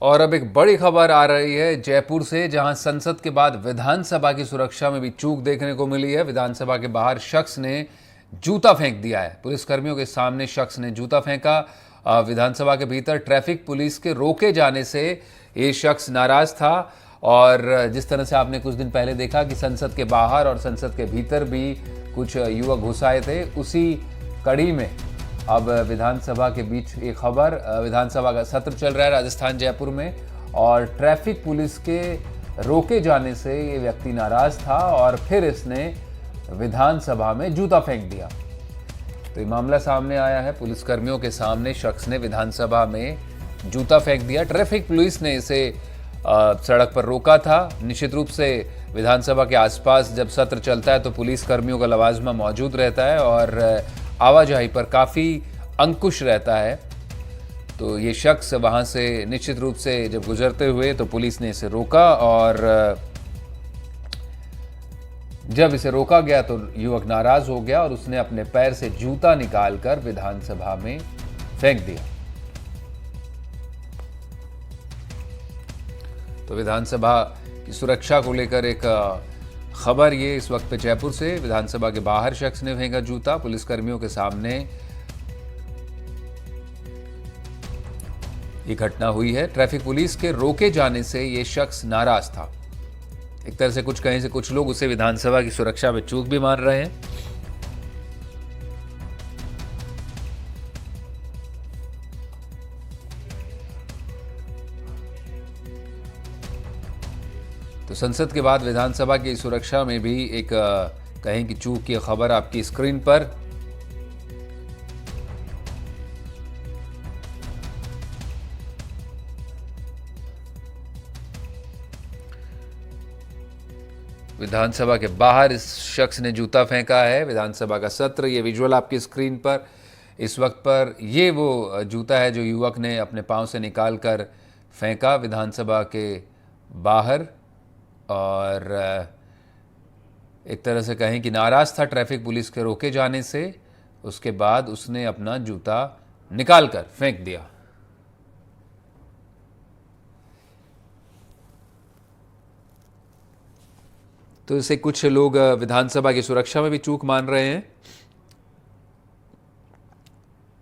और अब एक बड़ी खबर आ रही है जयपुर से, जहां संसद के बाद विधानसभा की सुरक्षा में भी चूक देखने को मिली है। विधानसभा के बाहर शख्स ने जूता फेंक दिया है। पुलिसकर्मियों के सामने शख्स ने जूता फेंका। विधानसभा के भीतर ट्रैफिक पुलिस के रोके जाने से ये शख्स नाराज था। और जिस तरह से आपने कुछ दिन पहले देखा कि संसद के बाहर और संसद के भीतर भी कुछ युवक घुस आए थे, उसी कड़ी में अब विधानसभा के बीच एक खबर। विधानसभा का सत्र चल रहा है राजस्थान जयपुर में, और ट्रैफिक पुलिस के रोके जाने से ये व्यक्ति नाराज था और फिर इसने विधानसभा में जूता फेंक दिया। तो ये मामला सामने आया है। पुलिसकर्मियों के सामने शख्स ने विधानसभा में जूता फेंक दिया। ट्रैफिक पुलिस ने इसे सड़क पर रोका था। निश्चित रूप से विधानसभा के आसपास जब सत्र चलता है तो पुलिस कर्मियों का लवाजमा मौजूद रहता है और आवाजाही पर काफ़ी अंकुश रहता है। तो ये शख्स वहाँ से निश्चित रूप से जब गुजरते हुए तो पुलिस ने इसे रोका, और जब इसे रोका गया तो युवक नाराज हो गया और उसने अपने पैर से जूता निकालकर विधानसभा में फेंक दिया। तो विधानसभा की सुरक्षा को लेकर एक खबर ये इस वक्त पे जयपुर से। विधानसभा के बाहर शख्स ने फेंका जूता। पुलिसकर्मियों के सामने ये घटना हुई है। ट्रैफिक पुलिस के रोके जाने से ये शख्स नाराज था। एक तरह से कुछ कहीं से कुछ लोग उसे विधानसभा की सुरक्षा में चूक भी मान रहे हैं। तो संसद के बाद विधानसभा की सुरक्षा में भी एक कहीं की चूक की खबर आपकी स्क्रीन पर। विधानसभा के बाहर इस शख्स ने जूता फेंका है। विधानसभा का सत्र, ये विजुअल आपकी स्क्रीन पर इस वक्त पर, ये वो जूता है जो युवक ने अपने पांव से निकाल कर फेंका विधानसभा के बाहर। और एक तरह से कहें कि नाराज था ट्रैफिक पुलिस के रोके जाने से। उसके बाद उसने अपना जूता निकाल कर फेंक दिया। तो इसे कुछ लोग विधानसभा की सुरक्षा में भी चूक मान रहे हैं।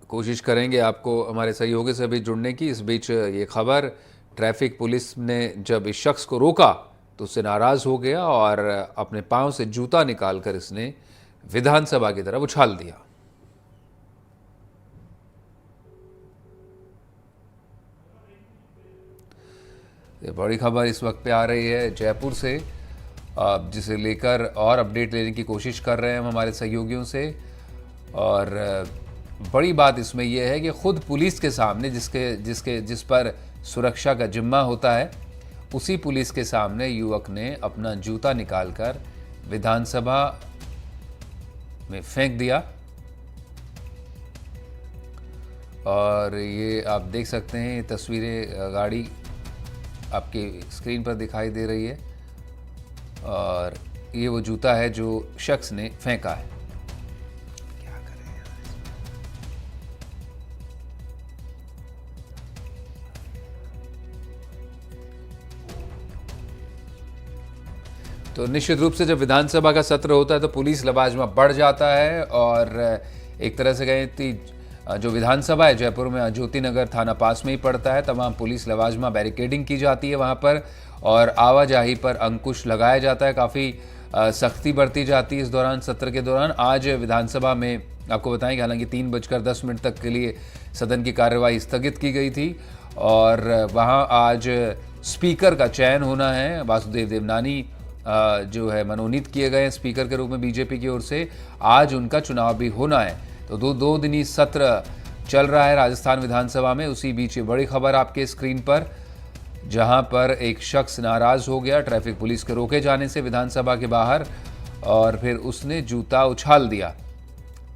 कोशिश करेंगे आपको हमारे सहयोगी से भी जुड़ने की। इस बीच ये खबर, ट्रैफिक पुलिस ने जब इस शख्स को रोका तो उससे नाराज हो गया और अपने पांव से जूता निकालकर इसने विधानसभा की तरफ उछाल दिया। ये बड़ी खबर इस वक्त पे आ रही है जयपुर से, जिसे लेकर और अपडेट लेने की कोशिश कर रहे हैं हम हमारे सहयोगियों से। और बड़ी बात इसमें यह है कि खुद पुलिस के सामने जिस पर सुरक्षा का जिम्मा होता है, उसी पुलिस के सामने युवक ने अपना जूता निकालकर विधानसभा में फेंक दिया। और ये आप देख सकते हैं, ये तस्वीरें गाड़ी आपकी स्क्रीन पर दिखाई दे रही है, और ये वो जूता है जो शख्स ने फेंका है। क्या करें यार। तो निश्चित रूप से जब विधानसभा का सत्र होता है तो पुलिस लवाजमा बढ़ जाता है। और एक तरह से कहें कि जो विधानसभा है जयपुर में, ज्योति नगर थाना पास में ही पड़ता है, तमाम पुलिस लवाजमा बैरिकेडिंग की जाती है वहाँ पर, और आवाजाही पर अंकुश लगाया जाता है। काफ़ी सख्ती बरती जाती है इस दौरान, सत्र के दौरान। आज विधानसभा में आपको बताएं कि हालांकि 3:10 तक के लिए सदन की कार्यवाही स्थगित की गई थी, और वहाँ आज स्पीकर का चयन होना है। वासुदेव देवनानी जो है मनोनीत किए गए हैं स्पीकर के रूप में बीजेपी की ओर से। आज उनका चुनाव भी होना है। तो दो दिनी सत्र चल रहा है राजस्थान विधानसभा में। उसी बीच ये बड़ी खबर आपके स्क्रीन पर, जहां पर एक शख्स नाराज हो गया ट्रैफिक पुलिस के रोके जाने से विधानसभा के बाहर, और फिर उसने जूता उछाल दिया।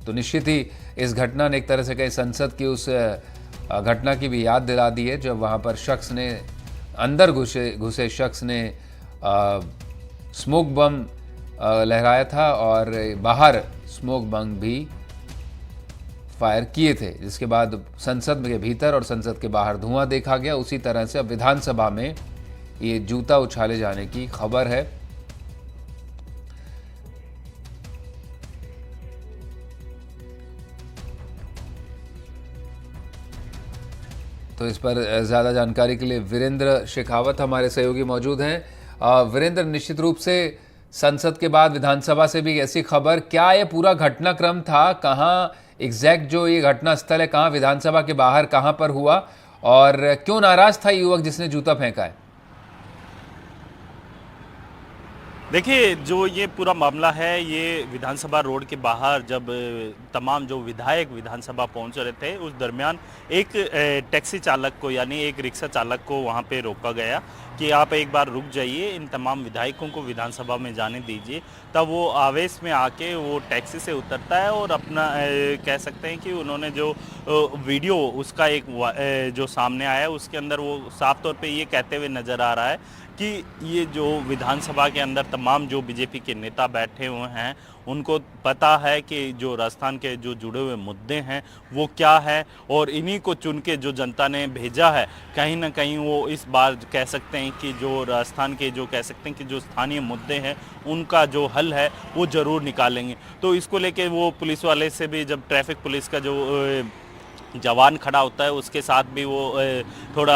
तो निश्चित ही इस घटना ने एक तरह से कहीं संसद की उस घटना की भी याद दिला दी है, जब वहां पर शख्स ने अंदर घुसे शख्स ने स्मोक बम लहराया था और बाहर स्मोक बम भी फायर किए थे, जिसके बाद संसद के भीतर और संसद के बाहर धुआं देखा गया। उसी तरह से अब विधानसभा में ये जूता उछाले जाने की खबर है। तो इस पर ज़्यादा जानकारी के लिए वीरेंद्र शेखावत हमारे सहयोगी मौजूद हैं। वीरेंद्र, निश्चित रूप से संसद के बाद विधानसभा से भी ऐसी खबर, क्या ये पूरा घटनाक्रम था, कहाँ एग्जैक्ट जो ये घटना स्थल है, कहाँ विधानसभा के बाहर कहाँ पर हुआ और क्यों नाराज था युवक जिसने जूता फेंका है? देखिए, जो ये पूरा मामला है, ये विधानसभा रोड के बाहर जब तमाम जो विधायक विधानसभा पहुंच रहे थे, उस दरमियान एक टैक्सी चालक को, यानी एक रिक्शा चालक को वहां पे रोका गया कि आप एक बार रुक जाइए, इन तमाम विधायकों को विधानसभा में जाने दीजिए। तब वो आवेश में आके वो टैक्सी से उतरता है और अपना कह सकते हैं कि उन्होंने जो वीडियो उसका एक जो सामने आया है, उसके अंदर वो साफ तौर पे ये कहते हुए नज़र आ रहा है कि ये जो विधानसभा के अंदर तमाम जो बीजेपी के नेता बैठे हुए हैं, उनको पता है कि जो राजस्थान के जो जुड़े हुए मुद्दे हैं वो क्या है, और इन्हीं को चुन के जो जनता ने भेजा है, कहीं ना कहीं वो इस बार कह सकते हैं कि जो राजस्थान के जो कह सकते हैं कि जो स्थानीय मुद्दे हैं उनका जो हल है वो ज़रूर निकालेंगे। तो इसको लेके वो पुलिस वाले से भी, जब ट्रैफिक पुलिस का जो जवान खड़ा होता है उसके साथ भी वो थोड़ा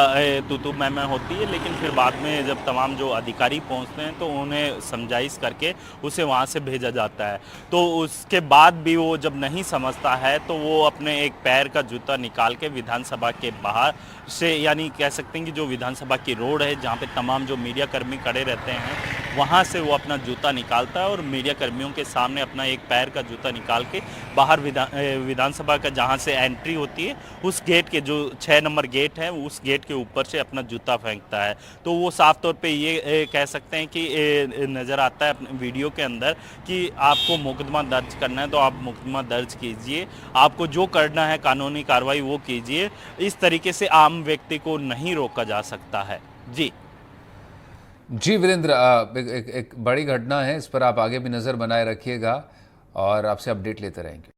तू मैं होती है, लेकिन फिर बाद में जब तमाम जो अधिकारी पहुंचते हैं तो उन्हें समझाइश करके उसे वहां से भेजा जाता है। तो उसके बाद भी वो जब नहीं समझता है तो वो अपने एक पैर का जूता निकाल के विधानसभा के बाहर से, यानी कह सकते हैं कि जो विधानसभा की रोड है जहाँ पे तमाम जो मीडिया कर्मी खड़े रहते हैं, वहाँ से वो अपना जूता निकालता है और मीडिया कर्मियों के सामने अपना एक पैर का जूता निकाल के बाहर विधानसभा का जहाँ से एंट्री होती है, उस गेट के जो 6 नंबर गेट है, उस गेट के ऊपर से अपना जूता फेंकता है। तो वो साफ तौर पे ये कह सकते हैं कि नज़र आता है अपने वीडियो के अंदर कि आपको मुकदमा दर्ज करना है तो आप मुकदमा दर्ज कीजिए, आपको जो करना है कानूनी कार्रवाई वो कीजिए। इस तरीके से आम व्यक्ति को नहीं रोका जा सकता है। जी जी वीरेंद्र, एक बड़ी घटना है, इस पर आप आगे भी नज़र बनाए रखिएगा और आपसे अपडेट लेते रहेंगे।